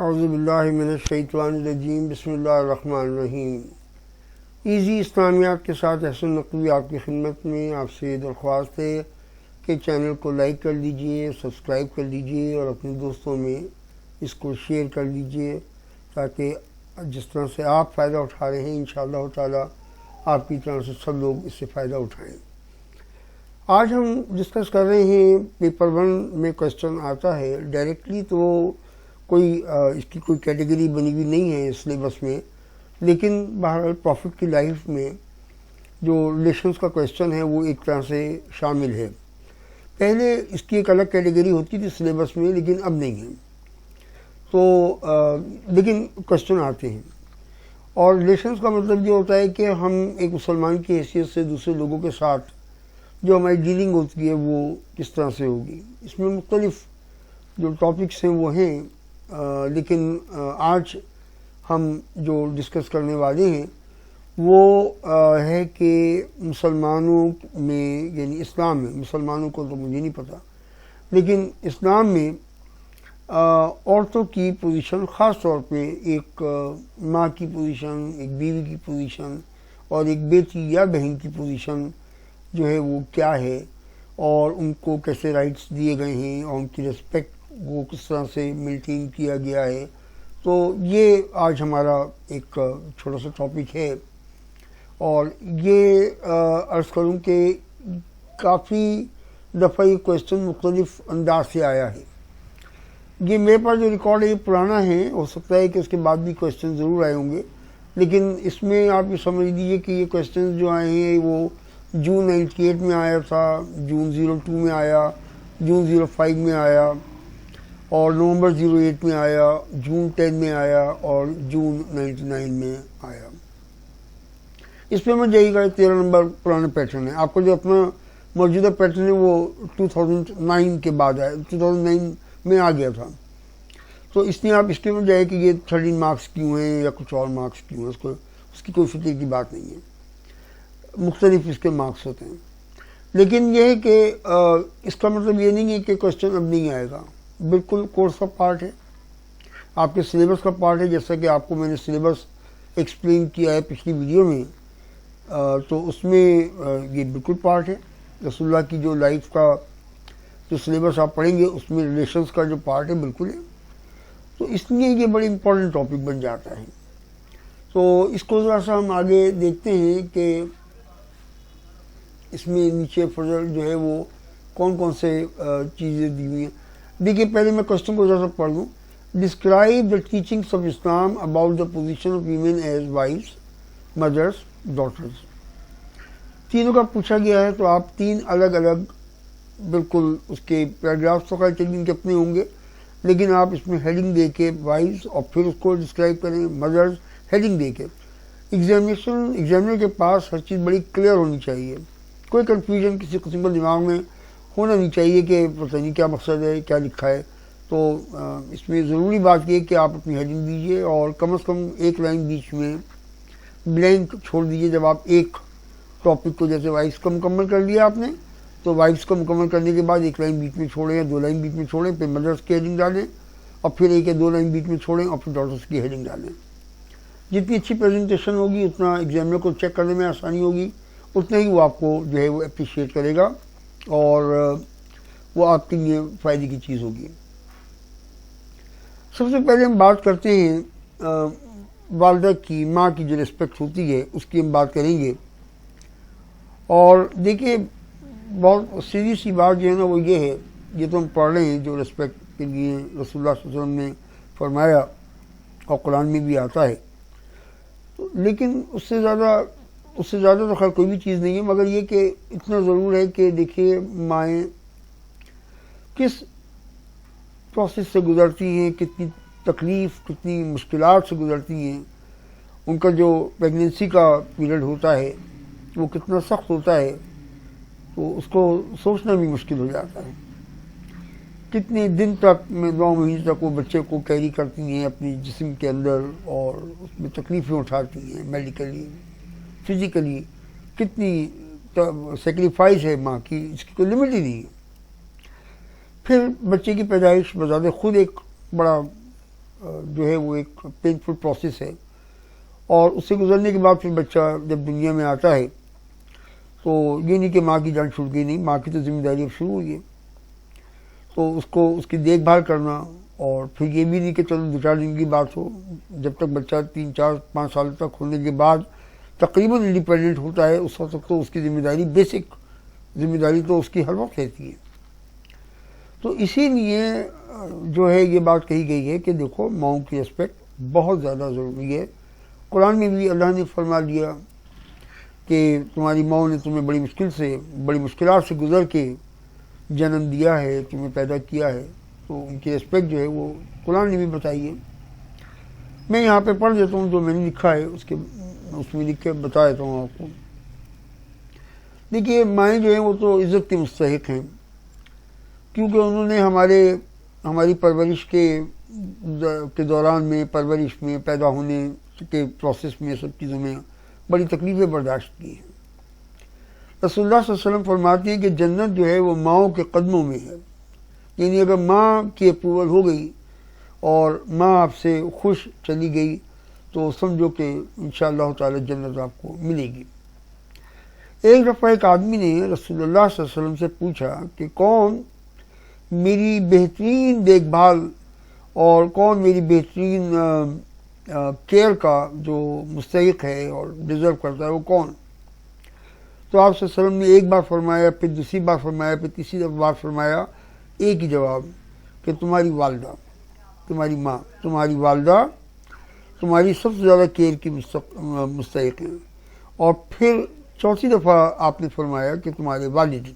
اعوذ باللہ من الشیطان الرجیم بسم اللہ الرحمن الرحیم۔ ایزی اسلامیات کے ساتھ احسن نقوی آپ کی خدمت میں۔ آپ سے درخواست ہے کہ چینل کو لائک کر لیجئے، سبسکرائب کر لیجئے اور اپنے دوستوں میں اس کو شیئر کر لیجئے تاکہ جس طرح سے آپ فائدہ اٹھا رہے ہیں انشاءاللہ تعالی آپ کی طرح سے سب لوگ اس سے فائدہ اٹھائیں۔ آج ہم ڈسکس کر رہے ہیں پیپر 1 میں کویسچن آتا ہے ڈائریکٹلی، تو کوئی اس کی کوئی کیٹیگری بنی ہوئی نہیں ہے سلیبس میں، لیکن بہرحال پروفٹ کی لائف میں جو ریلیشنز کا کویسچن ہے وہ ایک طرح سے شامل ہے۔ پہلے اس کی ایک الگ کیٹیگری ہوتی تھی سلیبس میں، لیکن اب نہیں ہے، تو لیکن کویسچن آتے ہیں۔ اور ریلیشنز کا مطلب یہ ہوتا ہے کہ ہم ایک مسلمان کی حیثیت سے دوسرے لوگوں کے ساتھ جو ہماری ڈیلنگ ہوتی ہے وہ کس طرح سے ہوگی۔ اس میں مختلف جو ٹاپکس ہیں وہ ہیں، لیکن آج ہم جو ڈسکس کرنے والے ہیں وہ ہے کہ مسلمانوں میں، یعنی اسلام میں، مسلمانوں کو تو مجھے نہیں پتہ، لیکن اسلام میں عورتوں کی پوزیشن، خاص طور پہ ایک ماں کی پوزیشن، ایک بیوی کی پوزیشن اور ایک بیٹی یا بہن کی پوزیشن جو ہے وہ کیا ہے، اور ان کو کیسے رائٹس دیے گئے ہیں اور ان کی ریسپیکٹ وہ کس طرح سے مینٹین کیا گیا ہے۔ تو یہ آج ہمارا ایک چھوٹا سا ٹاپک ہے، اور یہ عرض کروں کہ کافی دفعہ یہ کویسچن مختلف انداز سے آیا ہے۔ یہ میرے پاس جو ریکارڈ ہے یہ پرانا ہے، ہو سکتا ہے کہ اس کے بعد بھی کویسچن ضرور آئے ہوں گے، لیکن اس میں آپ یہ سمجھ لیجیے کہ یہ کویسچن جو آئے ہیں وہ جون 98 میں آیا تھا، جون 02 میں آیا، جون 05 میں آیا، اور نومبر 08 میں آیا، جون 10 میں آیا اور جون 99 میں آیا۔ اس پہ میں جائے گا 13 نمبر پرانا پیٹرن ہے۔ آپ کو جو اپنا موجودہ پیٹرن ہے وہ 2009 کے بعد آیا، 2009 میں آ گیا تھا، تو اس لیے آپ اس کے میں جائے کہ یہ 13 مارکس کیوں ہیں یا کچھ اور مارکس کیوں ہیں، اس کی کوئی فکر کی بات نہیں ہے، مختلف اس کے مارکس ہوتے ہیں۔ لیکن یہ ہے کہ اس کا مطلب یہ نہیں ہے کہ کویسچن اب نہیں آئے گا، بالکل کورس کا پارٹ ہے، آپ کے سلیبس کا پارٹ ہے، جیسا کہ آپ کو میں نے سلیبس ایکسپلین کیا ہے پچھلی ویڈیو میں، تو اس میں یہ بالکل پارٹ ہے۔ رسول اللہ کی جو لائف کا جو سلیبس آپ پڑھیں گے اس میں ریلیشنز کا جو پارٹ ہے بالکل ہے، تو اس لیے یہ بڑی امپورٹنٹ ٹاپک بن جاتا ہے۔ تو اس کو ذرا سا ہم آگے دیکھتے ہیں کہ اس میں نیچے فضل جو ہے وہ کون کون سے چیزیں دی ہوئی ہیں۔ دیکھیے پہلے میں کویسچن کو ذرا سا پڑھ لوں۔ Describe the teachings of Islam about the position of women as wives, مدرس، ڈاٹرز۔ تینوں کا پوچھا گیا ہے، تو آپ تین الگ الگ بالکل اس کے پیراگرافس تو خیر ان کے اپنے ہوں گے، لیکن آپ اس میں ہیڈنگ دے کے وائفس اور پھر اس کو ڈسکرائب کریں، مدرس، ہیڈنگ دے کے۔ ایگزامینر کے پاس ہر چیز بڑی کلیئر ہونی چاہیے، کوئی کنفیوژن کسی قسم کا دماغ میں ہونا نہیں چاہیے کہ پتہ نہیں کیا مقصد ہے، کیا لکھا ہے۔ تو اس میں ضروری بات یہ ہے کہ آپ اپنی ہیڈنگ دیجئے اور کم از کم ایک لائن بیچ میں بلینک چھوڑ دیجئے۔ جب آپ ایک ٹاپک کو جیسے وائفس کا مکمل کر لیا آپ نے، تو وائفس کو مکمل کرنے کے بعد ایک لائن بیچ میں چھوڑیں یا 2 لائن بیچ میں چھوڑیں، پھر مدرس کی ہیڈنگ ڈالیں، اور پھر 1 یا 2 لائن بیچ میں چھوڑیں، اور پھر ڈاٹرس کی ہیڈنگ ڈالیں۔ جتنی اچھی پریزنٹیشن ہوگی اتنا ایگزامینر کو چیک کرنے میں آسانی ہوگی، اتنا ہی وہ آپ کو جو ہے وہ اپریشیٹ کرے گا، اور وہ آپ کے لیے فائدے کی چیز ہوگی۔ سب سے پہلے ہم بات کرتے ہیں والدہ کی، ماں کی جو ریسپیکٹ ہوتی ہے اس کی ہم بات کریں گے۔ اور دیکھیے بہت سیدھی سی بات جو ہے نا وہ یہ ہے، یہ تو ہم پڑھ رہے ہیں جو ریسپیکٹ کے لیے رسول اللہ صلی اللہ علیہ وسلم نے فرمایا اور قرآن میں بھی آتا ہے، لیکن اس سے زیادہ تو خیر کوئی بھی چیز نہیں ہے، مگر یہ کہ اتنا ضرور ہے کہ دیکھیے مائیں کس پروسیس سے گزرتی ہیں، کتنی تکلیف، کتنی مشکلات سے گزرتی ہیں، ان کا جو پریگننسی کا پیریڈ ہوتا ہے وہ کتنا سخت ہوتا ہے، تو اس کو سوچنا بھی مشکل ہو جاتا ہے۔ کتنے دن تک، 9 مہینے تک وہ بچے کو کیری کرتی ہیں اپنی جسم کے اندر، اور اس میں تکلیفیں اٹھاتی ہیں، میڈیکلی، فزیکلی، کتنی سیکریفائس ہے ماں کی، اس کی کوئی لمٹ ہی نہیں ہے۔ پھر بچے کی پیدائش بذات خود ایک بڑا جو ہے وہ ایک پینفل پروسیس ہے، اور اس سے گزرنے کے بعد پھر بچہ جب دنیا میں آتا ہے تو یہ نہیں کہ ماں کی جان چھوٹ گئی، نہیں، ماں کی تو ذمہ داری اب شروع ہوئی ہے، تو اس کو اس کی دیکھ بھال کرنا، اور پھر یہ بھی نہیں کہ چلو 2-4 دن کی بات ہو، جب تک بچہ 3-4-5 سال تک ہونے کے بعد تقریباً انڈیپینڈنٹ ہوتا ہے اس وقت تک تو اس کی ذمہ داری، بیسک ذمہ داری تو اس کی ہر وقت رہتی ہے۔ تو اسی لیے جو ہے یہ بات کہی گئی ہے کہ دیکھو ماؤں کی ریسپیکٹ بہت زیادہ ضروری ہے۔ قرآن میں بھی اللہ نے فرما دیا کہ تمہاری ماؤں نے تمہیں بڑی مشکلات سے گزر کے جنم دیا ہے، تمہیں پیدا کیا ہے، تو ان کی ریسپیکٹ جو ہے وہ قرآن نے بھی بتائی ہے۔ میں یہاں پہ پڑھ دیتا ہوں جو میں نے لکھا ہے، اس میں لکھ کے بتا دیتا ہوں آپ کو۔ دیکھیے مائیں جو ہیں وہ تو عزت کے مستحق ہیں، کیونکہ انہوں نے ہماری پرورش کے دوران میں، پرورش میں، پیدا ہونے کے پروسیس میں، سب چیزوں میں بڑی تکلیفیں برداشت کی ہیں۔ رسول اللہ صلی اللہ علیہ وسلم فرماتے ہیں کہ جنت جو ہے وہ ماؤں کے قدموں میں ہے، یعنی اگر ماں کی اپروول ہو گئی اور ماں آپ سے خوش چلی گئی تو سمجھو کہ انشاءاللہ تعالی جنت آپ کو ملے گی۔ ایک دفعہ ایک آدمی نے رسول اللہ صلی اللہ علیہ وسلم سے پوچھا کہ کون میری بہترین دیکھ بھال اور کون میری بہترین کیئر کا جو مستحق ہے اور ڈیزرو کرتا ہے وہ کون؟ تو آپ صلی اللہ علیہ وسلم نے ایک بار فرمایا، پھر دوسری بار فرمایا، پھر تیسری بار فرمایا، ایک ہی جواب کہ تمہاری والدہ، تمہاری ماں، تمہاری والدہ تمہاری سب سے زیادہ کیئر کی مستحق ہیں۔ اور پھر چوتھی دفعہ آپ نے فرمایا کہ تمہارے والد۔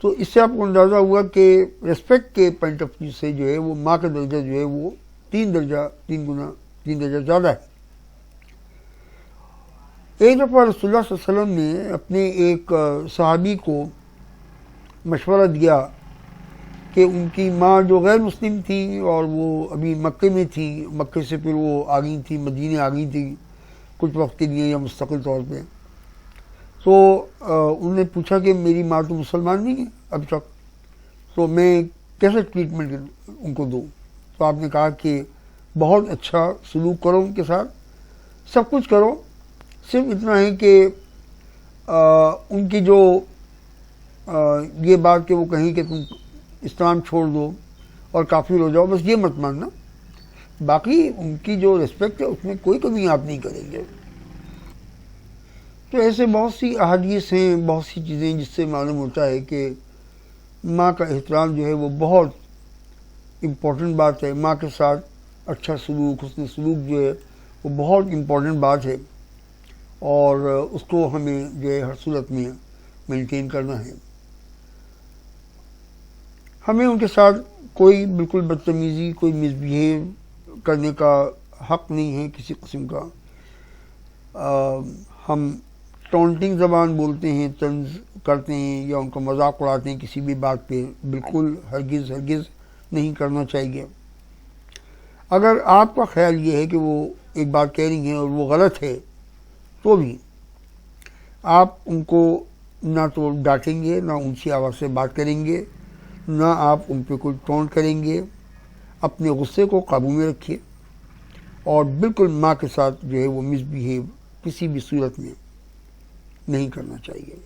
تو اس سے آپ کو اندازہ ہوا کہ ریسپیکٹ کے پوائنٹ آف ویو سے جو ہے وہ ماں کا درجہ جو ہے وہ 3 درجہ زیادہ ہے۔ ایک دفعہ رسول اللہ صلی اللہ علیہ وسلم نے اپنے ایک صحابی کو مشورہ دیا کہ ان کی ماں جو غیر مسلم تھی اور وہ ابھی مکے میں تھی، مکے سے پھر وہ آ گئی تھی، مدینے آ گئی تھی کچھ وقت کے لیے یا مستقل طور پہ، تو انہوں نے پوچھا کہ میری ماں تو مسلمان نہیں ہے اب تک، تو میں کیسے ٹریٹمنٹ ان کو دوں؟ تو آپ نے کہا کہ بہت اچھا سلوک کرو ان کے ساتھ، سب کچھ کرو، صرف اتنا ہے کہ ان کی جو یہ بات کہ وہ کہیں کہ تم اسلام چھوڑ دو اور کافر ہو جاؤ، بس یہ مت ماننا، باقی ان کی جو ریسپیکٹ ہے اس میں کوئی کمی آپ نہیں کریں گے۔ تو ایسے بہت سی احادیث ہیں، بہت سی چیزیں جس سے معلوم ہوتا ہے کہ ماں کا احترام جو ہے وہ بہت امپورٹنٹ بات ہے، ماں کے ساتھ اچھا سلوک، حسن سلوک جو ہے وہ بہت امپورٹنٹ بات ہے، اور اس کو ہمیں جو ہے ہر صورت میں مینٹین کرنا ہے۔ ہمیں ان کے ساتھ کوئی بالکل بدتمیزی، کوئی مس بیہیو کرنے کا حق نہیں ہے کسی قسم کا۔ ہم ٹونٹنگ زبان بولتے ہیں، طنز کرتے ہیں یا ان کا مذاق اڑاتے ہیں کسی بھی بات پہ، بالکل ہرگز نہیں کرنا چاہیے۔ اگر آپ کا خیال یہ ہے کہ وہ ایک بات کہہ رہی ہیں اور وہ غلط ہے تو بھی آپ ان کو نہ تو ڈانٹیں گے، نہ اونچی آواز سے بات کریں گے، نہ آپ ان پہ کوئی ٹونٹ کریں گے۔ اپنے غصے کو قابو میں رکھیے اور بالکل ماں کے ساتھ جو ہے وہ مس بیہیو کسی بھی صورت میں نہیں کرنا چاہیے۔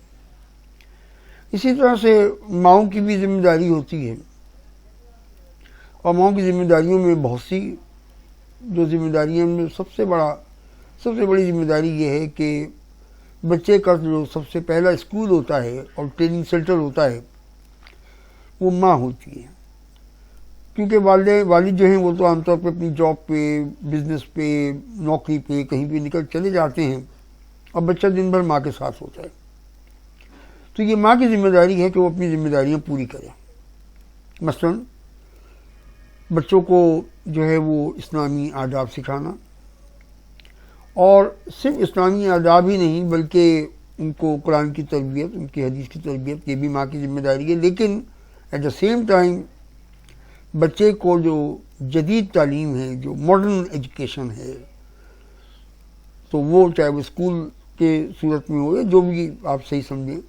اسی طرح سے ماؤں کی بھی ذمہ داری ہوتی ہے، اور ماؤں کی ذمہ داریوں میں بہت سی جو ذمہ داریاں میں سب سے بڑی ذمہ داری یہ ہے کہ بچے کا جو سب سے پہلا اسکول ہوتا ہے اور ٹریننگ سینٹر ہوتا ہے وہ ماں ہوتی ہے، کیونکہ والد جو ہیں وہ تو عام طور پہ اپنی جاب پہ، بزنس پہ، نوکری پہ کہیں بھی نکل چلے جاتے ہیں اور بچہ دن بھر ماں کے ساتھ ہوتا ہے۔ تو یہ ماں کی ذمہ داری ہے کہ وہ اپنی ذمہ داریاں پوری کرے، مثلا بچوں کو جو ہے وہ اسلامی آداب سکھانا، اور صرف اسلامی آداب ہی نہیں بلکہ ان کو قرآن کی تربیت، ان کی حدیث کی تربیت، یہ بھی ماں کی ذمہ داری ہے۔ لیکن ایٹ دا سیم ٹائم بچے کو جو جدید تعلیم ہے، جو ماڈرن ایجوکیشن ہے، تو وہ چاہے وہ اسکول کے صورت میں ہو یا جو بھی آپ صحیح سمجھیں،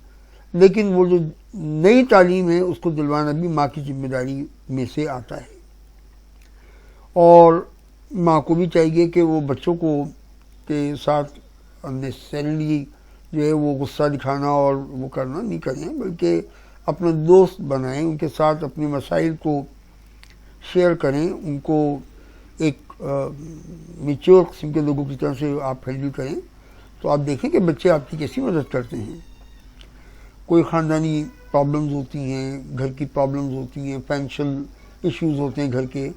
لیکن وہ جو نئی تعلیم ہے اس کو دلوانا بھی ماں کی ذمہ داری میں سے آتا ہے۔ اور ماں کو بھی چاہیے کہ وہ بچوں کو کے ساتھ اننیسیسریلی جو ہے وہ غصہ دکھانا اور وہ کرنا نہیں کریں، بلکہ اپنا دوست بنائیں، ان کے ساتھ اپنے مسائل کو شیئر کریں، ان کو ایک میچور قسم کے لوگوں کی طرح سے آپ ہینڈل کریں، تو آپ دیکھیں کہ بچے آپ کی کیسی مدد کرتے ہیں۔ کوئی خاندانی پرابلمز ہوتی ہیں، گھر کی پرابلمز ہوتی ہیں، فائنینشیل ایشوز ہوتے ہیں گھر کے،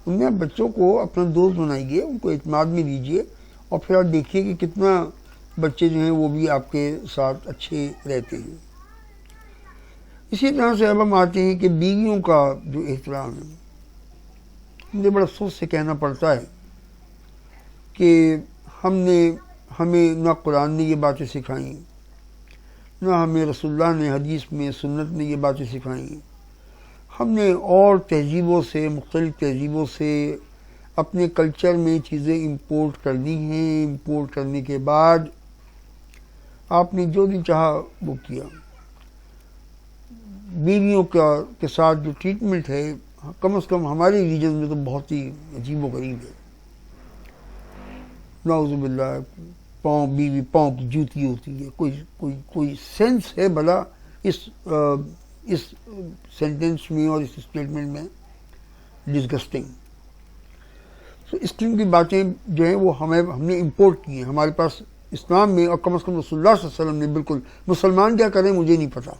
ان میں آپ بچوں کو اپنا دوست بنائیے، ان کو اعتماد میں لیجیے، اور پھر آپ دیکھیے کہ کتنا بچے جو ہیں وہ بھی آپ کے ساتھ اچھے رہتے ہیں۔ اسی طرح سے اب ہم آتے ہیں کہ بیویوں کا جو احترام ہے، مجھے بڑا افسوس سے کہنا پڑتا ہے کہ ہمیں نہ قرآن نے یہ باتیں سکھائیں، نہ ہمیں رسول اللہ نے حدیث میں سنت نے یہ باتیں سکھائیں۔ ہم نے اور تہذیبوں سے، مختلف تہذیبوں سے اپنے کلچر میں چیزیں امپورٹ کر لی ہیں، امپورٹ کرنے کے بعد آپ نے جو بھی چاہا وہ کیا۔ بیویوں کے ساتھ جو ٹریٹمنٹ ہے کم از کم ہمارے ریجن میں تو بہت ہی عجیب و غریب ہے۔ نعوذ باللہ، بیوی پاؤں کی جوتی ہوتی ہے، کوئی سینس ہے بھلا اس سینٹینس میں اور اس اسٹیٹمنٹ میں؟ ڈسگسٹنگ۔ تو اس قسم کی باتیں جو ہیں وہ ہم نے امپورٹ کی ہیں ہمارے پاس اسلام میں، اور کم از کم رسول اللہ صلی اللہ علیہ وسلم نے بالکل۔ مسلمان کیا کریں مجھے نہیں پتہ،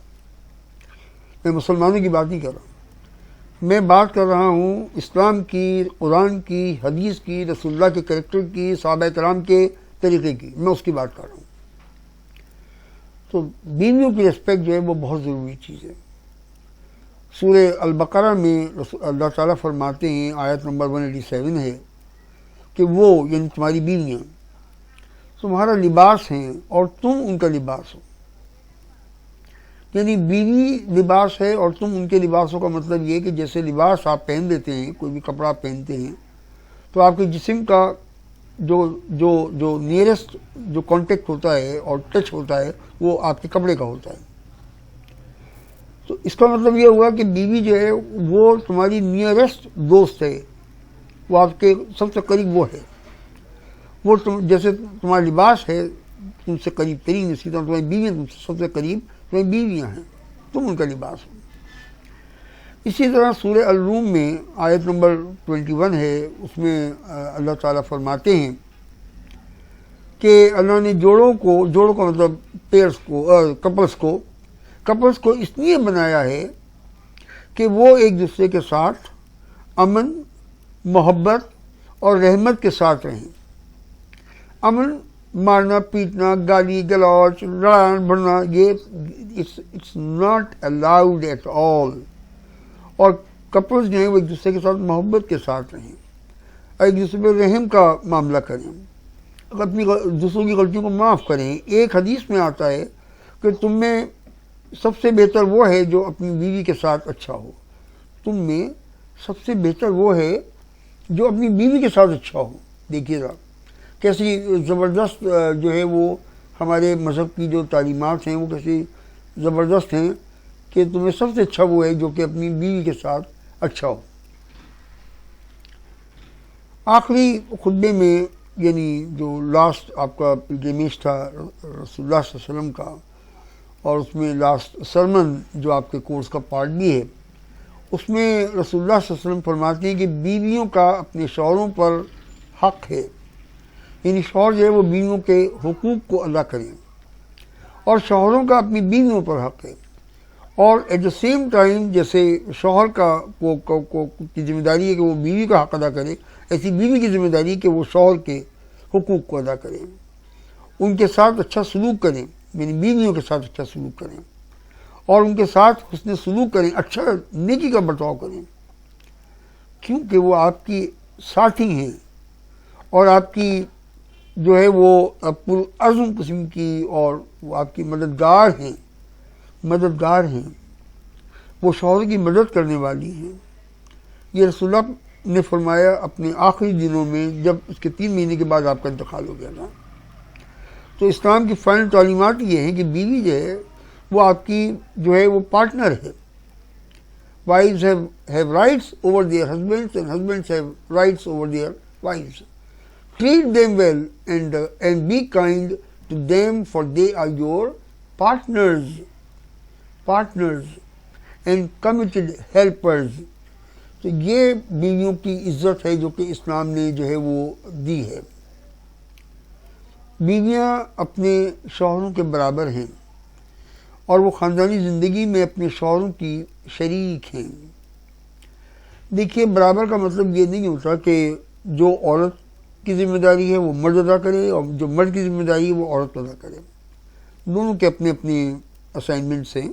میں مسلمانوں کی بات نہیں کر رہا ہوں، میں بات کر رہا ہوں اسلام کی، قرآن کی، حدیث کی، رسول اللہ کے کریکٹر کی، صحابہ کرام کے طریقے کی، میں اس کی بات کر رہا ہوں۔ تو بیویوں کی ریسپیکٹ جو ہے وہ بہت ضروری چیز ہے۔ سورہ البقرہ میں اللہ تعالیٰ فرماتے ہیں، آیت نمبر 187 ہے کہ وہ یعنی تمہاری بیویاں تمہارا لباس ہیں اور تم ان کا لباس ہو۔ یعنی بیوی لباس ہے اور تم ان کے لباس ہو کا مطلب یہ کہ جیسے لباس آپ پہن لیتے ہیں، کوئی بھی کپڑا آپ پہنتے ہیں، تو آپ کے جسم کا جو نیئرسٹ جو کانٹیکٹ ہوتا ہے اور ٹچ ہوتا ہے وہ آپ کے کپڑے کا ہوتا ہے۔ تو اس کا مطلب یہ ہوا کہ بیوی جو ہے وہ تمہاری نیئرسٹ دوست ہے، وہ آپ کے سب سے قریب وہ ہے، وہ جیسے تمہارا لباس ہے تم سے قریب ترین، اسی طرح تمہاری بیویاں تم سے سب سے قریب تمہاری بیویاں ہیں، تم ان کا لباس ہو۔ اسی طرح سورہ الروم میں آیت نمبر 21 ہے، اس میں اللہ تعالیٰ فرماتے ہیں کہ اللہ نے جوڑوں کا مطلب پیئرس کو، کپلس کو اس لیے بنایا ہے کہ وہ ایک دوسرے کے ساتھ امن، محبت اور رحمت کے ساتھ رہیں۔ امن مارنا پیٹنا، گالی گلوچ، لڑانا بھڑنا، یہ it's not allowed at all. اور کپلز جو ہیں وہ ایک دوسرے کے ساتھ محبت کے ساتھ رہیں، ایک دوسرے پہ رحم کا معاملہ کریں، اپنی دوسروں کی غلطیوں کو معاف کریں۔ ایک حدیث میں آتا ہے کہ تم میں سب سے بہتر وہ ہے جو اپنی بیوی کے ساتھ اچھا ہو، تم میں سب سے بہتر وہ ہے جو اپنی بیوی کے ساتھ اچھا ہو۔ دیکھیے ذرا کیسی زبردست جو ہے وہ ہمارے مذہب کی جو تعلیمات ہیں وہ کیسی زبردست ہیں کہ تمہیں سب سے اچھا وہ ہے جو کہ اپنی بیوی کے ساتھ اچھا ہو۔ آخری خطبے میں یعنی جو لاسٹ آپ کا پلگریمیج تھا رسول اللہ صلی اللہ علیہ وسلم کا، اور اس میں لاسٹ سرمن جو آپ کے کورس کا پارٹ بھی ہے، اس میں رسول اللہ صلی اللہ علیہ وسلم فرماتے ہیں کہ بیویوں کا اپنے شوہروں پر حق ہے، یعنی شوہر جو ہے وہ بیویوں کے حقوق کو ادا کریں، اور شوہروں کا اپنی بیویوں پر حق ہے۔ اور ایٹ دا سیم ٹائم جیسے شوہر کی ذمہ داری ہے کہ وہ بیوی کا حق ادا کرے، ایسی بیوی کی ذمہ داری ہے کہ وہ شوہر کے حقوق کو ادا کریں، ان کے ساتھ اچھا سلوک کریں، یعنی بیویوں کے ساتھ اچھا سلوک کریں، اور ان کے ساتھ حسن سلوک کریں، اچھا نیکی کا برتاؤ کریں، کیونکہ وہ آپ کی ساتھی ہیں اور آپ کی جو ہے وہ پرعزم قسم کی، اور وہ آپ کی مددگار ہیں، وہ شوہر کی مدد کرنے والی ہیں۔ یہ رسول اللہ نے فرمایا اپنے آخری دنوں میں جب اس کے 3 مہینے کے بعد آپ کا انتقال ہو گیا تھا۔ تو اسلام کی فائنل تعلیمات یہ ہیں کہ بیوی جو ہے وہ آپ کی جو ہے وہ پارٹنر ہے، Wives have rights over their husbands and husbands have rights over their wives. Treat them well and be kind to them, for they are your partners and committed helpers. تو یہ بیویوں کی عزت ہے جو کہ اسلام نے جو ہے وہ دی ہے. بیویاں اپنے شوہروں کے برابر ہیں اور وہ خاندانی زندگی میں اپنے شوہروں کی شریک ہیں. دیکھیے برابر کا مطلب یہ نہیں ہوتا کہ جو عورت کی ذمہ داری ہے وہ مرد ادا کرے اور جو مرد کی ذمہ داری ہے وہ عورت ادا کرے. دونوں کے اپنے اپنے اسائنمنٹس ہیں.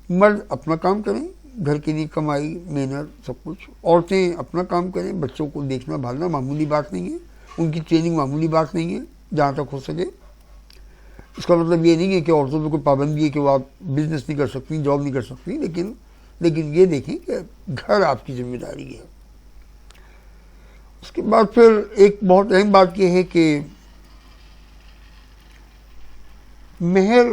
مرد اپنا کام کریں، گھر کے لیے کمائی محنت سب کچھ. عورتیں اپنا کام کریں، بچوں کو دیکھنا بھالنا معمولی بات نہیں ہے، ان کی ٹریننگ معمولی بات نہیں ہے جہاں تک ہو سکے. اس کا مطلب یہ نہیں ہے کہ عورتوں پہ کوئی پابندی ہے کہ وہ آپ بزنس نہیں کر سکتی، جاب نہیں کر سکتی، لیکن یہ دیکھیں کہ گھر آپ کی ذمہ داری ہے. اس کے بعد پھر ایک بہت اہم بات یہ ہے کہ مہر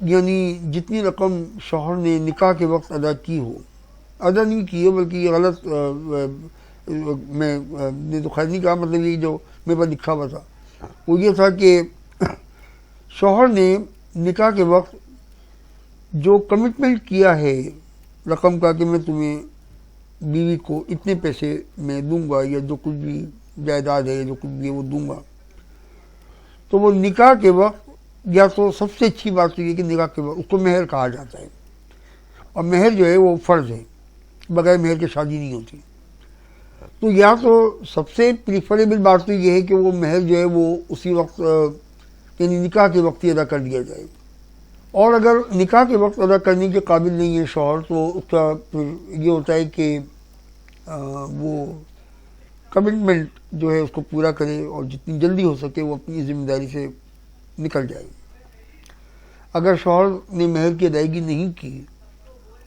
یعنی جتنی رقم شوہر نے نکاح کے وقت ادا کی ہو، ادا نہیں کی ہو بلکہ یہ غلط میں نے تو خیر نہیں کہا، مطلب یہ جو میرے پاس لکھا ہوا تھا وہ یہ تھا کہ شوہر نے نکاح کے وقت جو کمٹمنٹ کیا ہے رقم کا کہ میں تمہیں بیوی کو اتنے پیسے میں دوں گا یا جو کچھ بھی جائیداد ہے جو کچھ بھی ہے وہ دوں گا، تو وہ نکاح کے وقت یا تو سب سے اچھی بات تو یہ کہ نکاح کے وقت اس کو مہر کہا جاتا ہے. اور مہر جو ہے وہ فرض ہے، بغیر مہر کے شادی نہیں ہوتی. تو یا تو سب سے پریفریبل بات تو یہ ہے کہ وہ مہر جو ہے وہ اسی وقت یعنی نکاح کے وقت ہی ادا کر دیا جائے. اور اگر نکاح کے وقت ادا کرنے کے قابل نہیں ہے شوہر تو اس کا پھر یہ ہوتا ہے کہ وہ کمٹمنٹ جو ہے اس کو پورا کرے اور جتنی جلدی ہو سکے وہ اپنی ذمہ داری سے نکل جائے. اگر شوہر نے مہر کی ادائیگی نہیں کی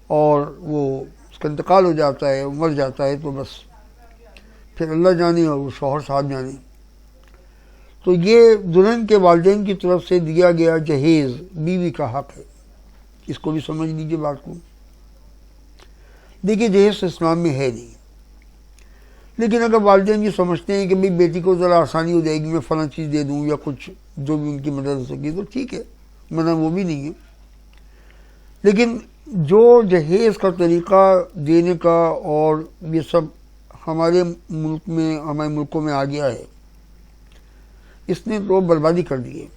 اور وہ اس کا انتقال ہو جاتا ہے، مر جاتا ہے، تو بس پھر اللہ جانے اور وہ شوہر صاحب جانے. تو یہ دلہن کے والدین کی طرف سے دیا گیا جہیز بیوی کا حق ہے. اس کو بھی سمجھ لیجیے بات کو. دیکھیے جہیز اسلام میں ہے نہیں، لیکن اگر والدین یہ سمجھتے ہیں کہ بھئی بیٹی کو ذرا آسانی ہو جائے گی، میں فلاں چیز دے دوں یا کچھ جو بھی ان کی مدد ہو سکے تو ٹھیک ہے، منع وہ بھی نہیں ہے. لیکن جو جہیز کا طریقہ دینے کا اور یہ سب ہمارے ملکوں میں آ گیا ہے، اس نے تو بربادی کر دی ہے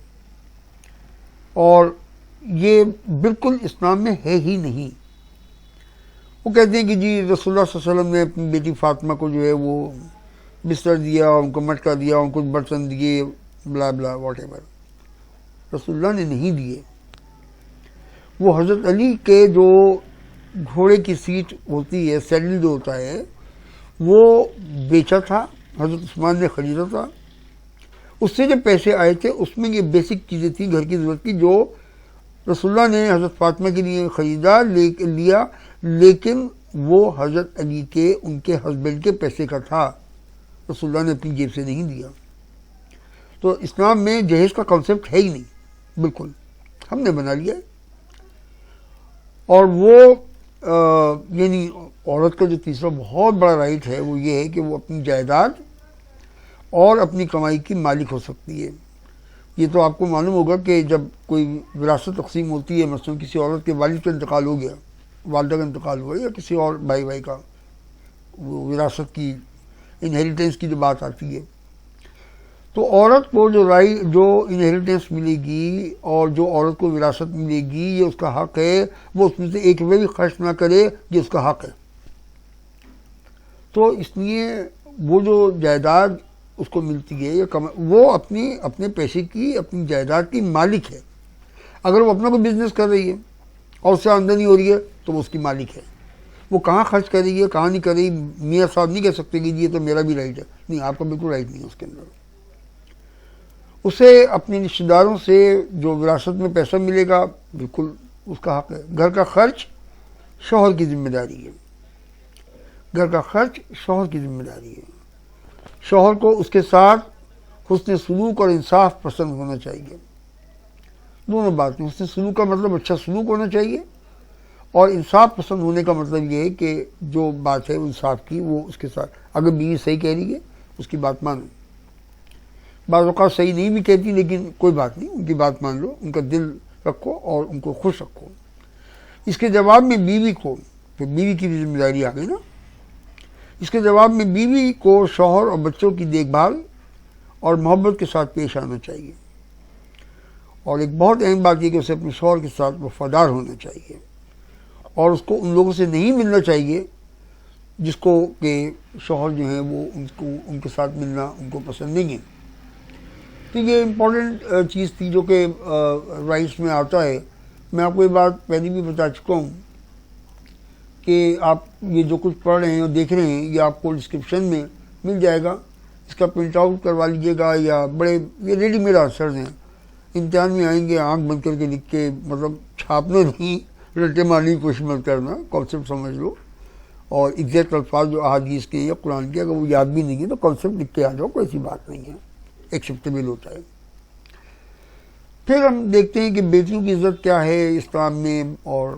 اور یہ بالکل اسلام میں ہے ہی نہیں. وہ کہتے ہیں کہ جی رسول اللہ صلی اللہ علیہ وسلم نے اپنی بیٹی فاطمہ کو جو ہے وہ بستر دیا، ان کو مٹکا دیا، ان کو برتن دیے، بلا بلا واٹ ایور. رسول اللہ نے نہیں دیے. وہ حضرت علی کے جو گھوڑے کی سیٹ ہوتی ہے، سیڈل جو ہوتا ہے، وہ بیچا تھا، حضرت عثمان نے خریدا تھا. اس سے جو پیسے آئے تھے اس میں یہ بیسک چیزیں تھیں گھر کی ضرورت کی جو رسول اللہ نے حضرت فاطمہ کے لیے خریدا لیا، لیکن وہ حضرت علی کے ان کے ہسبینڈ کے پیسے کا تھا. رسول اللہ نے اپنی جیب سے نہیں دیا. تو اسلام میں جہیز کا کانسیپٹ ہے ہی نہیں، بالکل ہم نے بنا لیا ہے. اور وہ یعنی عورت کا جو تیسرا بہت بڑا رائٹ ہے وہ یہ ہے کہ وہ اپنی جائیداد اور اپنی کمائی کی مالک ہو سکتی ہے. یہ تو آپ کو معلوم ہوگا کہ جب کوئی وراثت تقسیم ہوتی ہے، مثلا کسی عورت کے والد کا انتقال ہو گیا، والدہ کا انتقال ہوا یا کسی اور بھائی کا، وہ وراثت کی انہیریٹنس کی جو بات آتی ہے، تو عورت کو جو انہیریٹنس ملے گی اور جو عورت کو وراثت ملے گی یہ اس کا حق ہے. وہ اس میں سے ایک روپے بھی خرچ نہ کرے، یہ اس کا حق ہے. تو اس لیے وہ جو جائیداد اس کو ملتی ہے وہ اپنے پیسے کی، اپنی جائیداد کی مالک ہے. اگر وہ اپنا کوئی بزنس کر رہی ہے اور اس سے آمدنی ہو رہی ہے تو وہ اس کی مالک ہے. وہ کہاں خرچ کر رہی ہے کہاں نہیں کر رہی، میاں صاحب نہیں کہہ سکتے کہ یہ تو میرا بھی رائٹ ہے. نہیں، آپ کا بالکل رائٹ نہیں ہے اس کے اندر. اسے اپنے رشتہ داروں سے جو وراثت میں پیسہ ملے گا بالکل اس کا حق ہے. گھر کا خرچ شوہر کی ذمہ داری ہے. گھر کا خرچ شوہر کی ذمہ داری ہے. شوہر کو اس کے ساتھ حسن سلوک اور انصاف پسند ہونا چاہیے. دونوں باتیں، حسن سلوک کا مطلب اچھا سلوک ہونا چاہیے اور انصاف پسند ہونے کا مطلب یہ ہے کہ جو بات ہے انصاف کی وہ اس کے ساتھ، اگر بیوی صحیح کہہ رہی ہے اس کی بات مانو، بعض اوقات صحیح نہیں بھی کہتی لیکن کوئی بات نہیں، ان کی بات مان لو، ان کا دل رکھو اور ان کو خوش رکھو۔ اس کے جواب میں بیوی کو، تو بیوی کی بھی ذمہ داری آ گئی نا، اس کے جواب میں بیوی کو شوہر اور بچوں کی دیکھ بھال اور محبت کے ساتھ پیش آنا چاہیے، اور ایک بہت اہم بات یہ کہ اسے اپنے شوہر کے ساتھ وفادار ہونا چاہیے، اور اس کو ان لوگوں سے نہیں ملنا چاہیے جس کو کہ شوہر جو ہیں وہ ان کے ساتھ ملنا ان کو پسند نہیں ہے۔ تو یہ امپورٹنٹ چیز تھی جو کہ رائٹس میں آتا ہے۔ میں آپ کو یہ بات پہلے بھی بتا چکا ہوں کہ آپ یہ جو کچھ پڑھ رہے ہیں اور دیکھ رہے ہیں یہ آپ کو ڈسکرپشن میں مل جائے گا، اس کا پرنٹ آؤٹ کروا لیجیے گا، یا یہ ریڈی میڈ آنسرز ہیں، امتحان میں آئیں گے آنکھ بند کر کے لکھ کے، مطلب چھاپنے نہیں، رٹے مارنے کی کوشش مت کرنا، کانسیپٹ سمجھ لو، اور ایگزیکٹ الفاظ جو احادیث کے یا قرآن کے اگر وہ یاد بھی نہیں ہے تو کانسیپٹ لکھ کے آ جاؤ، کوئی ایسی بات نہیں ہے، ایکسیپٹیبل ہوتا ہے۔ پھر ہم دیکھتے ہیں کہ بیٹیوں کی عزت کیا ہے اسلام میں، اور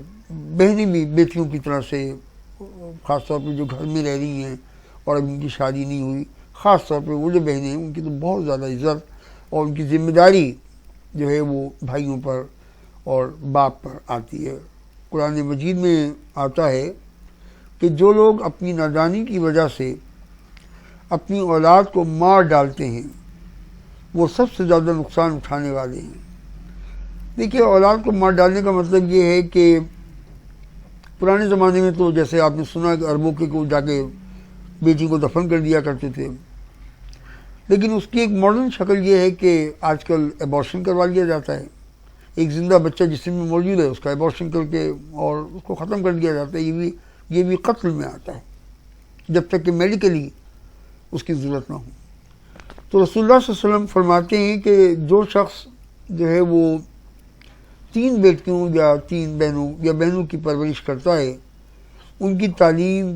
بہنیں بھی بیٹیوں کی طرح سے، خاص طور پہ جو گھر میں رہ رہی ہیں اور اب ان کی شادی نہیں ہوئی، خاص طور پہ وہ جو بہنیں ہیں ان کی تو بہت زیادہ عزت اور ان کی ذمہ داری جو ہے وہ بھائیوں پر اور باپ پر آتی ہے۔ قرآن مجید میں آتا ہے کہ جو لوگ اپنی نادانی کی وجہ سے اپنی اولاد کو مار ڈالتے ہیں وہ سب سے زیادہ نقصان اٹھانے والے ہیں۔ دیکھیے، اولاد کو مار ڈالنے کا مطلب یہ ہے کہ پرانے زمانے میں تو جیسے آپ نے سنا کہ عربوں کے کو جا کے بیٹی کو دفن کر دیا کرتے تھے، لیکن اس کی ایک ماڈرن شکل یہ ہے کہ آج کل ایبارشن کروا لیا جاتا ہے، ایک زندہ بچہ جسم میں موجود ہے اس کا ایبارشن کر کے اور اس کو ختم کر دیا جاتا ہے۔ یہ بھی قتل میں آتا ہے جب تک کہ میڈیکلی اس کی ضرورت نہ ہو۔ تو رسول اللہ صلی اللہ علیہ وسلم فرماتے ہیں کہ جو شخص جو ہے وہ 3 بیٹیوں یا 3 بہنوں یا بہنوں کی پرورش کرتا ہے، ان کی تعلیم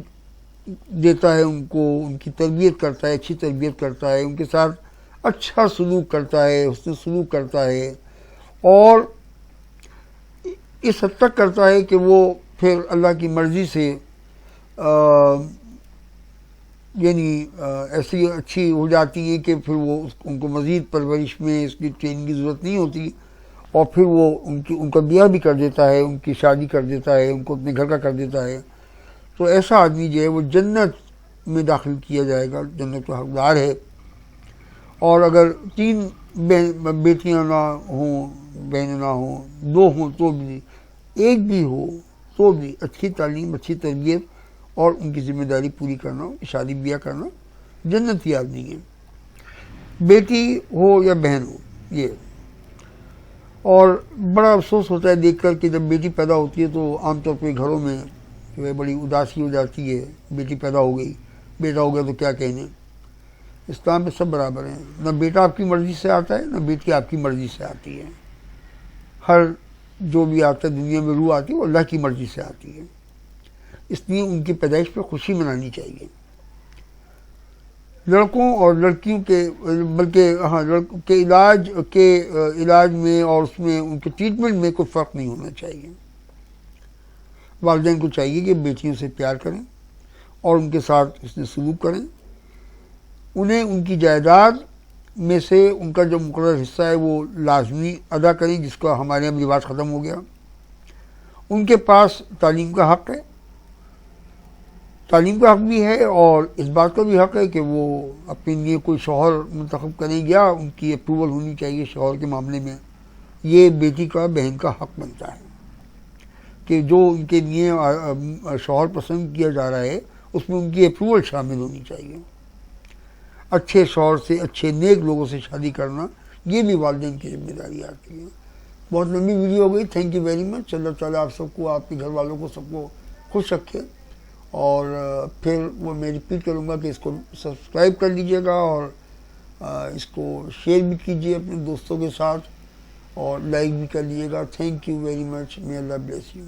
دیتا ہے، ان کو ان کی تربیت کرتا ہے، اچھی تربیت کرتا ہے، ان کے ساتھ اچھا سلوک کرتا ہے، حسن سلوک کرتا ہے، اور اس حد تک کرتا ہے کہ وہ پھر اللہ کی مرضی سے یعنی ایسی اچھی ہو جاتی ہے کہ پھر وہ ان کو مزید پرورش میں اس کی ٹریننگ کی ضرورت نہیں ہوتی، اور پھر وہ ان کا بیاہ بھی کر دیتا ہے، ان کی شادی کر دیتا ہے، ان کو اپنے گھر کا کر دیتا ہے۔ تو ایسا آدمی جو ہے وہ جنت میں داخل کیا جائے گا، جنت کا حقدار ہے۔ اور اگر 3 بیٹیاں نہ ہوں، بہنیں نہ ہوں، 2 ہوں تو بھی، 1 بھی ہو تو بھی اچھی تعلیم، اچھی تربیت اور ان کی ذمہ داری پوری کرنا، شادی بیاہ کرنا، جنتی آدمی ہے، بیٹی ہو یا بہن ہو۔ یہ اور بڑا افسوس ہوتا ہے دیکھ کر کہ جب بیٹی پیدا ہوتی ہے تو عام طور پہ گھروں میں جو ہے بڑی اداسی ہو جاتی ہے، بیٹی پیدا ہو گئی، بیٹا ہو گیا تو کیا کہنے۔ اسلام میں سب برابر ہیں، نہ بیٹا آپ کی مرضی سے آتا ہے نہ بیٹی آپ کی مرضی سے آتی ہے۔ ہر جو بھی آتا ہے دنیا میں روح آتی ہے وہ اللہ کی مرضی سے آتی ہے، اس لیے ان کی پیدائش پہ خوشی منانی چاہیے۔ لڑکوں اور لڑکیوں کے بلکہ لڑکوں کے علاج میں اور اس میں ان کے ٹریٹمنٹ میں کوئی فرق نہیں ہونا چاہیے۔ والدین کو چاہیے کہ بیٹیوں سے پیار کریں اور ان کے ساتھ اس نے سلوک کریں، انہیں ان کی جائیداد میں سے ان کا جو مقرر حصہ ہے وہ لازمی ادا کریں، جس کا ہمارے یہاں رواج ختم ہو گیا۔ ان کے پاس تعلیم کا حق ہے، تعلیم کا حق بھی ہے، اور اس بات کا بھی حق ہے کہ وہ اپنے لیے کوئی شوہر منتخب کریں یا ان کی اپروول ہونی چاہیے شوہر کے معاملے میں۔ یہ بیٹی کا، بہن کا حق بنتا ہے کہ جو ان کے لیے شوہر پسند کیا جا رہا ہے اس میں ان کی اپروول شامل ہونی چاہیے۔ اچھے شوہر سے، اچھے نیک لوگوں سے شادی کرنا، یہ بھی والدین کی ذمہ داری آتی ہے۔ بہت لمبی ویڈیو ہو گئی، تھینک یو ویری مچ۔ اللہ تعالیٰ آپ سب کو، آپ کے گھر والوں کو، سب کو خوش رکھے۔ اور پھر وہ میں ریپیٹ کروں گا کہ اس کو سبسکرائب کر لیجیے گا، اور اس کو شیئر بھی کیجیے اپنے دوستوں کے ساتھ، اور لائک بھی کر لیجیے گا۔ Thank you very much, may Allah bless you۔